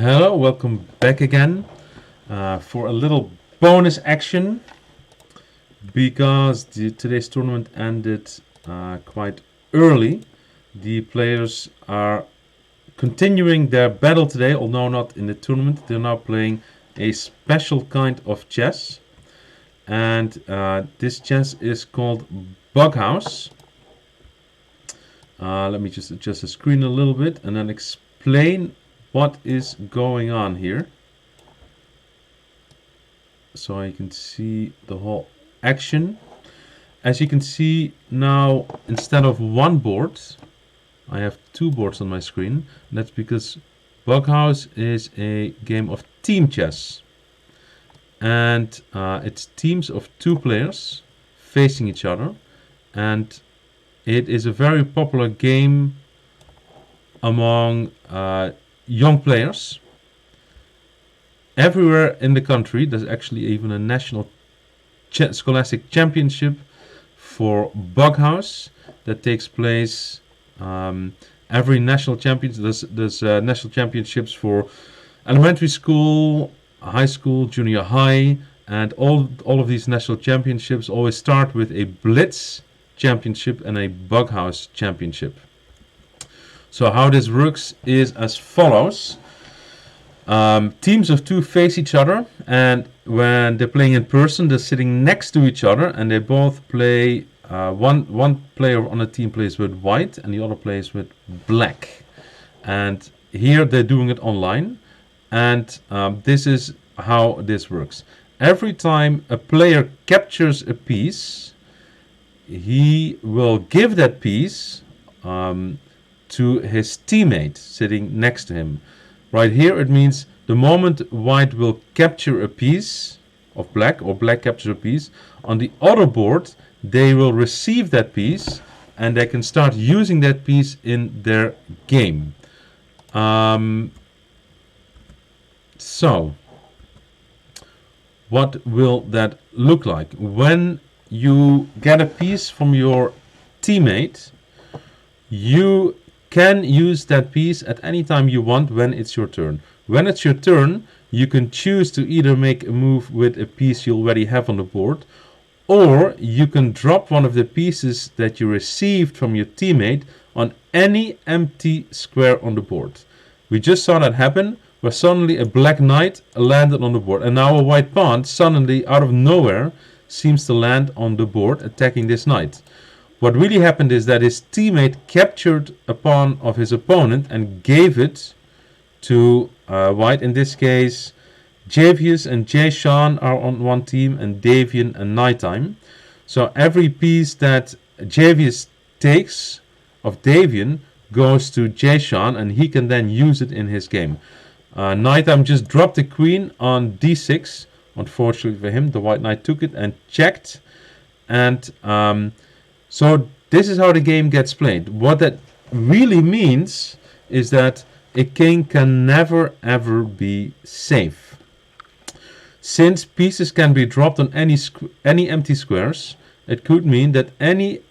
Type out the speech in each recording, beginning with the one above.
Hello, welcome back again for a little bonus action because today's tournament ended quite early. The players are continuing their battle today, although not in the tournament. They're now playing a special kind of chess, and this chess is called Bughouse. Let me just adjust the screen a little bit and then explain what is going on here, so you can see the whole action. As you can see now, instead of one board, I have two boards on my screen. That's because Bughouse is a game of team chess, and it's teams of two players facing each other, and it is a very popular game among young players. Everywhere in the country, there's actually even a national scholastic championship for Bughouse that takes place every national championship. There's national championships for elementary school, high school, junior high, and all of these national championships always start with a Blitz championship and a Bughouse championship. So how this works is as follows. Teams of two face each other, and when they're playing in person, they're sitting next to each other, and they both play. One player on a team plays with white, and the other plays with black. And here they're doing it online, and this is how this works. Every time a player captures a piece, he will give that piece to his teammate sitting next to him. Right here it means the moment white will capture a piece of black, or black captures a piece, on the other board they will receive that piece and they can start using that piece in their game. So what will that look like? When you get a piece from your teammate, you can use that piece at any time you want when it's your turn. When it's your turn, you can choose to either make a move with a piece you already have on the board, or you can drop one of the pieces that you received from your teammate on any empty square on the board. We just saw that happen, where suddenly a black knight landed on the board, and now a white pawn suddenly, out of nowhere, seems to land on the board attacking this knight. What really happened is that his teammate captured a pawn of his opponent and gave it to white. In this case, Javius and Jason are on one team, and Davian and Nighttime. So every piece that Javius takes of Davian goes to Jason, and he can then use it in his game. Nighttime just dropped the queen on d6. Unfortunately for him, the white knight took it and checked. And so this is how the game gets played. What that really means is that a king can never ever be safe. Since pieces can be dropped on any empty squares, it could mean that any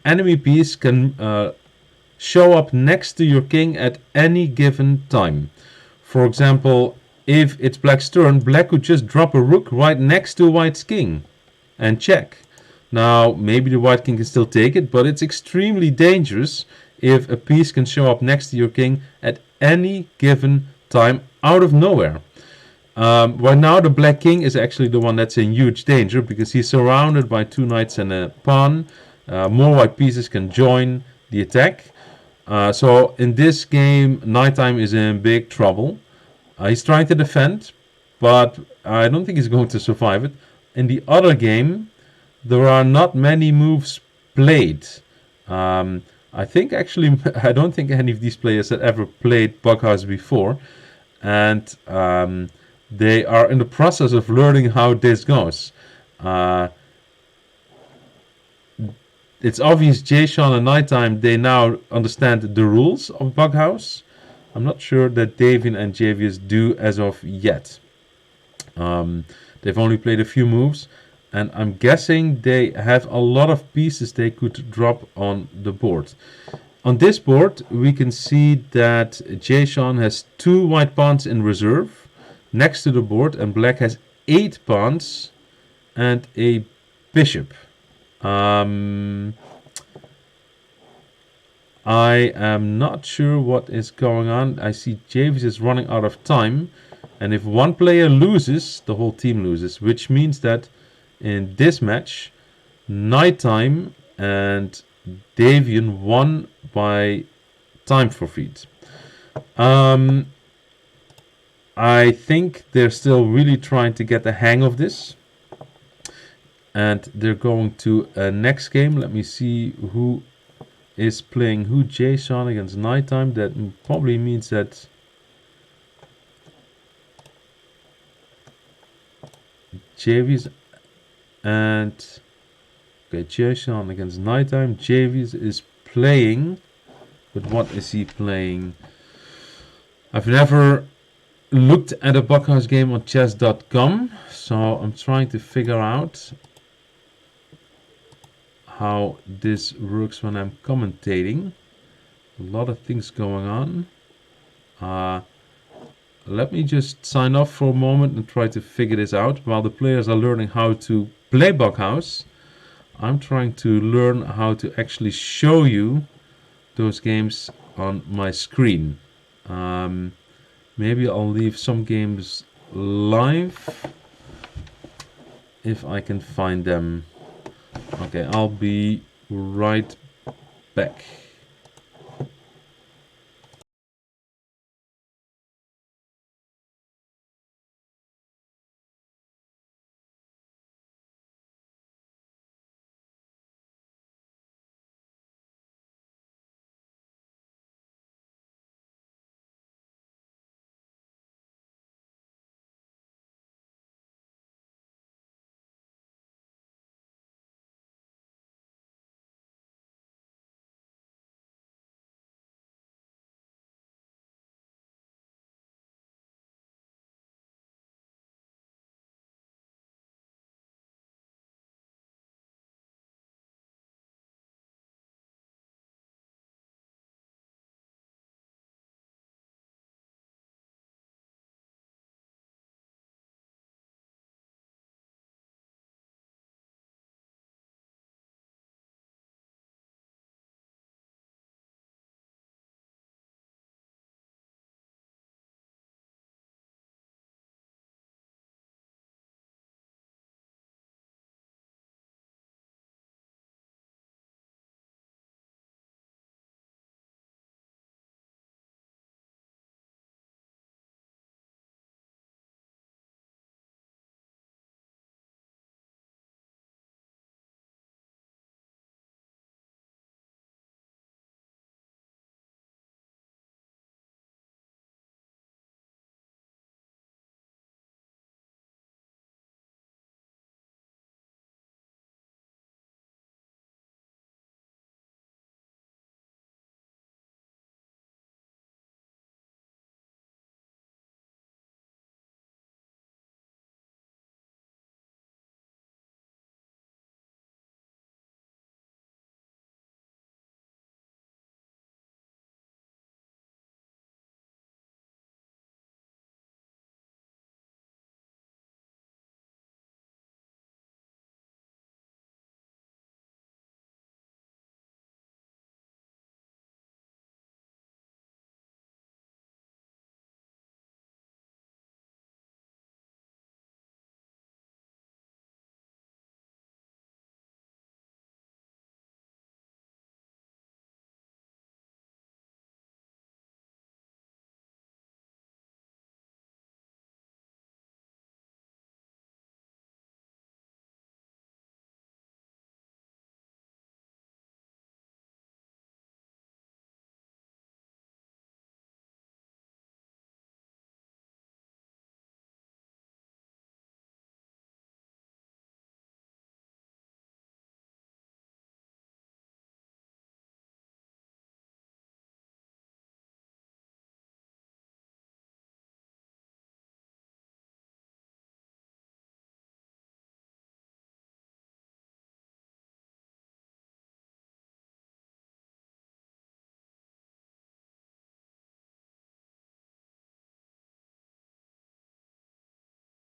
enemy piece can show up next to your king at any given time. For example, if it's black's turn, black could just drop a rook right next to white's king and check. Now, maybe the white king can still take it, but it's extremely dangerous if a piece can show up next to your king at any given time out of nowhere. Right now, the black king is actually the one that's in huge danger because he's surrounded by two knights and a pawn. More white pieces can join the attack. So in this game, Nighttime is in big trouble. He's trying to defend, but I don't think he's going to survive it. In the other game, there are not many moves played. I think actually, I don't think any of these players had ever played Bughouse before, and they are in the process of learning how this goes. It's obvious Jason and Nighttime, they now understand the rules of Bughouse. I'm not sure that Davian and Javius do as of yet. They've only played a few moves, and I'm guessing they have a lot of pieces they could drop on the board. on this board, we can see that Jason has 2 white pawns in reserve next to the board, and black has 8 pawns and a bishop. I am not sure what is going on. I see Javis is running out of time, and if one player loses, the whole team loses, which means that in this match, Nighttime and Davian won by time forfeit. I think they're still really trying to get the hang of this, and they're going to a next game. Let me see who is playing who. Jason against Nighttime. That probably means that Javis and okay, Jason against Nighttime. Javis is playing, but what is he playing? I've never looked at a Buckhouse game on chess.com, so I'm trying to figure out how this works when I'm commentating. A lot of things going on. Let me just sign off for a moment and try to figure this out. While the players are learning how to play Buckhouse, I'm trying to learn how to actually show you those games on my screen. Maybe I'll leave some games live if I can find them. Okay, I'll be right back.